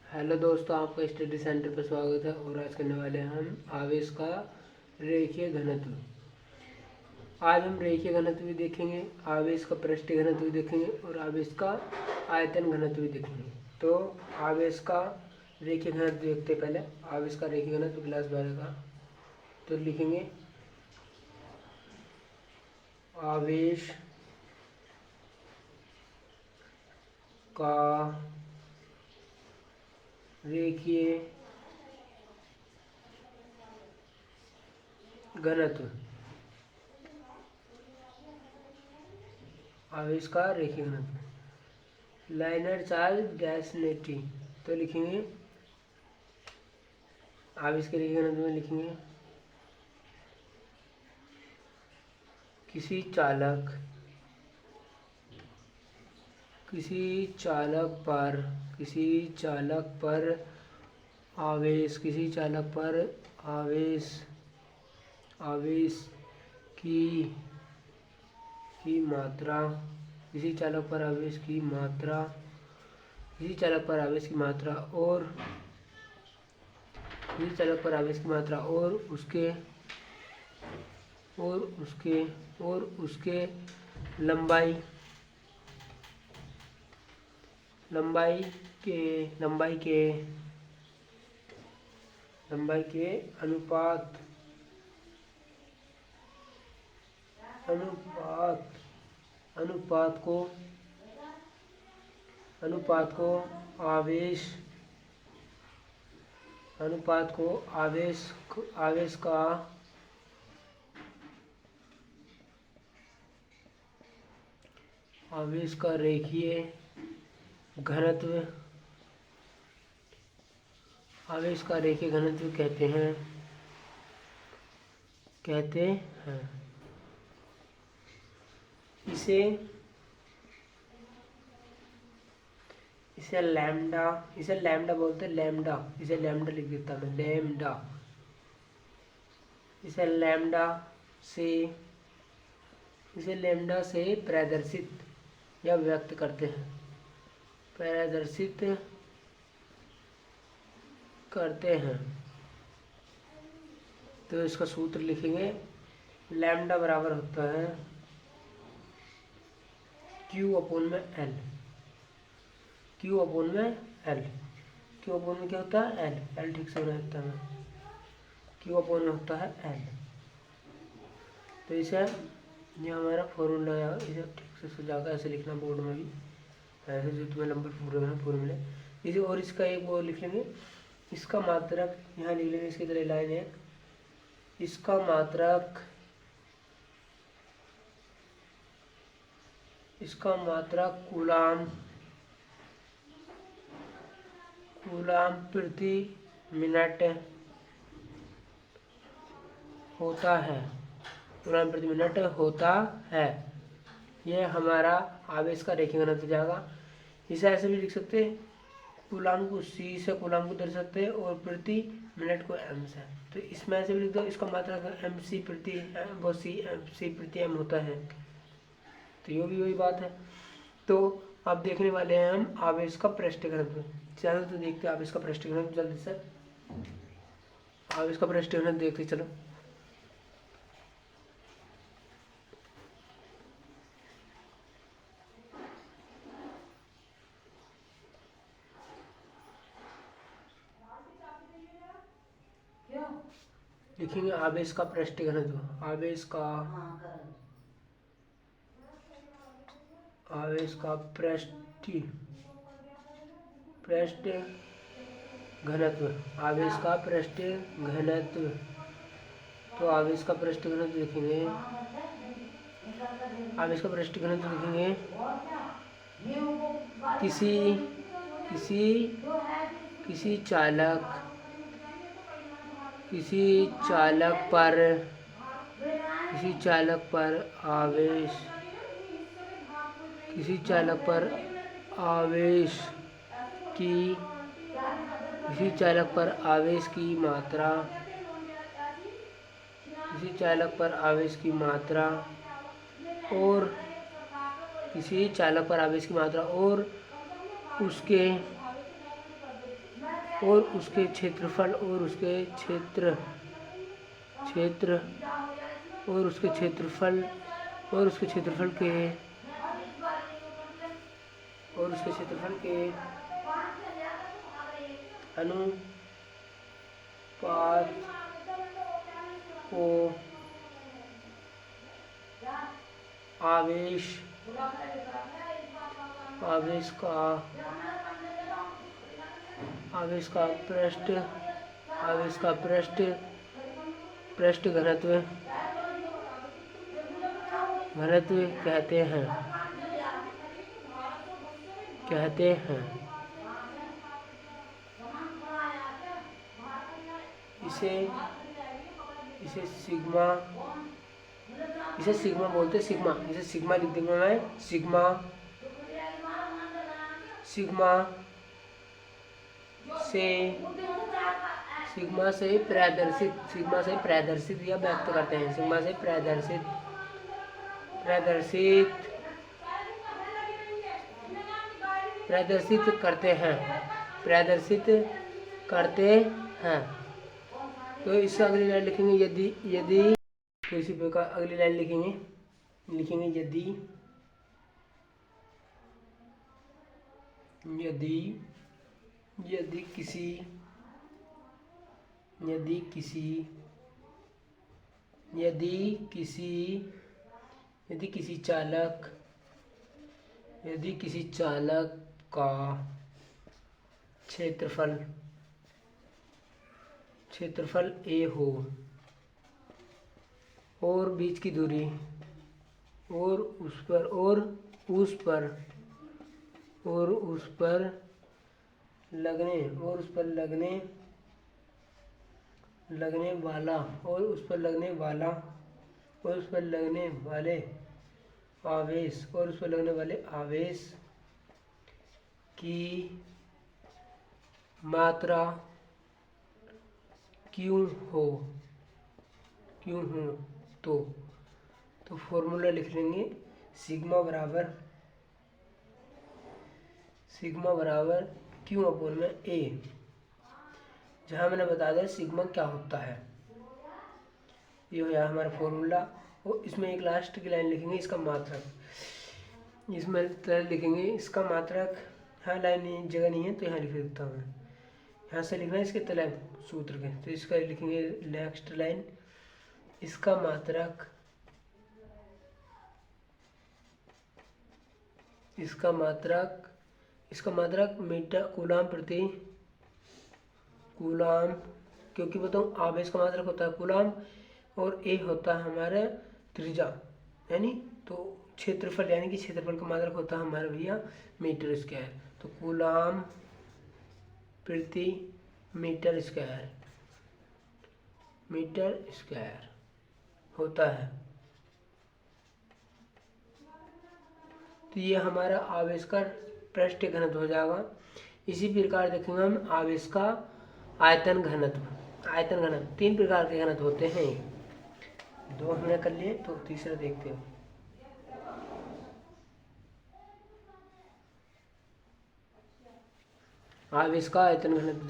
Hello दोस्तों, आपका study centre पर स्वागत है। और आज करने वाले हैं हम आवेश का रेखीय घनत्व। आज हम रेखीय घनत्व भी देखेंगे, आवेश का पृष्ठीय घनत्व भी देखेंगे और आवेश का आयतन घनत्व भी देखेंगे। तो आवेश का रेखीय घनत्व देखते हैं। पहले आवेश का रेखीय घनत्व गिलास भर का, तो लिखेंगे आवेश का रेखीय घनत्व। आवेश का रेखीय घनत्व लाइनर चार्ज डेंसिटी। तो लिखेंगे आवेश के रेखीय घनत्व में लिखेंगे किसी चालक पर आवेश की मात्रा और उसके लंबाई के अनुपात को आवेश का रेखीय घनत्व कहते हैं। इसे लैम्डा बोलते हैं। इसे लैम्डा लिख देता मैं, इसे लैम्डा से प्रदर्शित या व्यक्त करते हैं। तो इसका सूत्र लिखेंगे, लैम्डा बराबर होता है Q अपॉन में L। Q अपॉन में क्या होता है? L ठीक से बना देता है। Q अपॉन में होता है L। तो इसे ये हमारा फॉर्मूला है, इसे ठीक से सजाकर ऐसे लिखना बोर्ड में भी, ऐसे जो तुम्हें नंबर पूरे में फॉर्मूले इसे। और इसका एक वो लिख लेंगे, इसका मात्रक यहाँ लिख लेंगे, इसकी तरह लाइन है। इसका मात्रक कूलाम प्रति मिनट होता है। यह हमारा आवेश का रेखीय घनत्व जाएगा। इसे ऐसे भी लिख सकते हैं, कूलाम को C से कूलाम को दे सकते हैं और प्रति मिनट को M से। तो इसमें ऐसे भी लिख दो, इसका मात्रक MC प्रति M होता है। तो ये भी वही बात है। तो अब देखने वाले हैं हम आवेश का पृष्ठीय घनत्व। चलो तो देखते हैं आवेश का पृष्ठीय घनत्व जल्दी से। आवेश का पृष्ठीय घनत्व देखते चलो। लिखेंगे आवेश का पृष्ठीय घनत्व। आवेश का पृष्ठीय घनत्व। तो आवेश का पृष्ठीय घनत्व लिखेंगे, किसी चालक पर आवेश की मात्रा और उसके और उसके क्षेत्रफल और उसके क्षेत्र क्षेत्र और उसके क्षेत्रफल और उसके क्षेत्रफल के और उसके क्षेत्रफल के अनुपात को आवेश आवेश का आवेश का पृष्ठ आवेश का पृष्ठ घनत्व घनत्व कहते हैं। इसे इसे सिग्मा इसे सिग्मा बोलते हैं। सिग्मा इसे सिग्मा लिख देंगे मैं। सिग्मा से प्रदर्शित या व्यक्त करते हैं। सिग्मा से प्रदर्शित करते हैं। तो इससे अगली लाइन लिखेंगे यदि तो इसी प्रकार अगली लाइन लिखेंगे यदि किसी चालक का क्षेत्रफल a हो और बीच की दूरी और उस पर लगने वाले आवेश की मात्रा क्यों हो तो फॉर्मूला लिख लेंगे सिग्मा बराबर क्यू अपॉन में ए, जहाँ मैंने बता दिया सिग्मा क्या होता है। ये हो जाए हमारा फॉर्मूला। और इसमें एक लास्ट की लाइन लिखेंगे इसका मात्रक। इसमें लिखेंगे इसका मात्रक। हाँ लाइन जगह नहीं है तो यहाँ लिख देता हूँ मैं। यहाँ से लिखना है इसके तले सूत्र के, तो इसका लिखेंगे नेक्स्ट लाइन। इसका मात्रक मीटर कूलाम क्योंकि बताऊँ आवेश का मात्रक होता है कूलाम और ए होता है हमारा त्रिज्या, यानी तो क्षेत्रफल यानी कि क्षेत्रफल का मात्रक होता है हमारा भैया मीटर स्क्वायर। तो कूलाम प्रति मीटर स्क्वायर होता है। तो ये हमारा आवेश का पृष्ठ घनत्व हो जाएगा। इसी प्रकार देखेंगे हम आवेश का आयतन घनत्व। 3 प्रकार के घनत्व होते हैं। 2 हमने कर लिए, तो तीसरा देखते हैं। आवेश का आयतन घनत्व